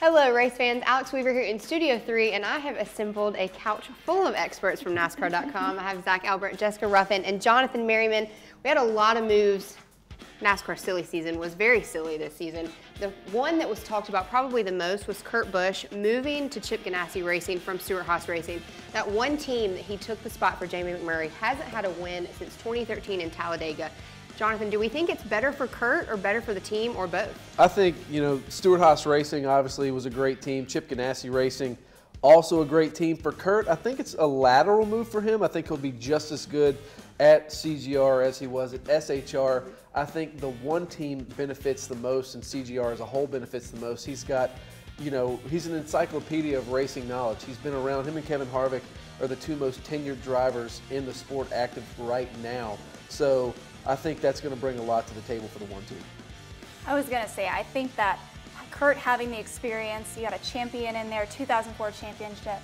Hello race fans, Alex Weaver here in Studio 3, and I have assembled a couch full of experts from NASCAR.com. I have Zach Albert, Jessica Ruffin, and Jonathan Merriman. We had a lot of moves. NASCAR silly season was very silly this season. The one that was talked about probably the most was Kurt Busch moving to Chip Ganassi Racing from Stewart-Haas Racing. That one team that he took the spot for Jamie McMurray hasn't had a win since 2013 in Talladega. Jonathan, do we think it's better for Kurt or better for the team or both? I think, Stewart-Haas Racing obviously was a great team. Chip Ganassi Racing, also a great team. For Kurt, I think it's a lateral move for him. I think he'll be just as good at CGR as he was at SHR. I think the one team benefits the most and CGR as a whole benefits the most. He's got, he's an encyclopedia of racing knowledge. He's been around. Him and Kevin Harvick are the two most tenured drivers in the sport active right now. So I think that's going to bring a lot to the table for the one team. I was going to say, I think that Kurt having the experience, you got a champion in there, 2004 championship,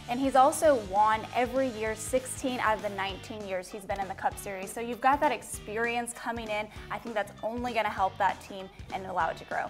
and he's also won every year 16 out of the 19 years he's been in the Cup Series. So you've got that experience coming in. I think that's only going to help that team and allow it to grow.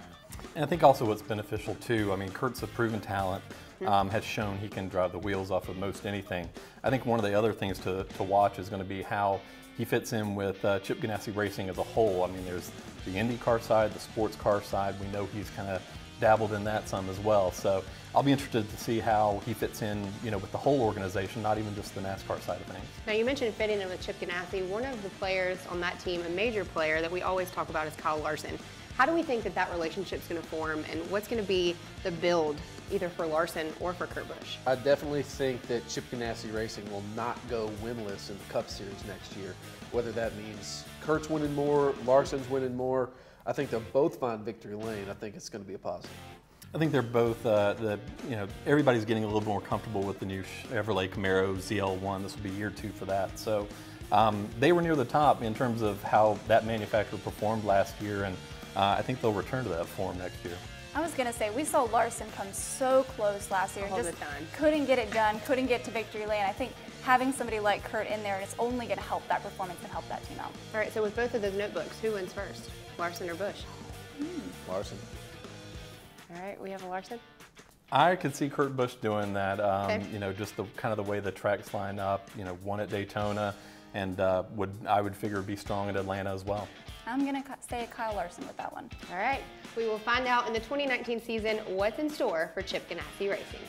And I think also what's beneficial too, Kurt's a proven talent, has shown he can drive the wheels off of most anything. I think one of the other things to watch is going to be how he fits in with Chip Ganassi Racing as a whole. There's the IndyCar side, the sports car side. We know he's kind of dabbled in that some as well. So I'll be interested to see how he fits in, with the whole organization, not even just the NASCAR side of things. Now you mentioned fitting in with Chip Ganassi. One of the players on that team, a major player that we always talk about, is Kyle Larson. How do we think that relationship's going to form, and what's going to be the build either for Larson or for Kurt Busch? I definitely think that Chip Ganassi Racing will not go winless in the Cup Series next year. Whether that means Kurt's winning more, Larson's winning more, I think they'll both find victory lane. I think it's going to be a positive. I think they're both, everybody's getting a little more comfortable with the new Chevrolet Camaro ZL1. This will be year 2 for that. So they were near the top in terms of how that manufacturer performed last year, and I think they'll return to that form next year. I was going to say, we saw Larson come so close last year and just couldn't get it done, couldn't get to victory lane. I think having somebody like Kurt in there is only going to help that performance and help that team out. All right, so with both of those notebooks, who wins first, Larson or Busch? Larson. All right, we have a Larson. I could see Kurt Busch doing that. Okay. Just the kind of the way the tracks line up. Won at Daytona, and I would figure be strong at Atlanta as well. I'm going to say Kyle Larson with that one. All right, we will find out in the 2019 season what's in store for Chip Ganassi Racing.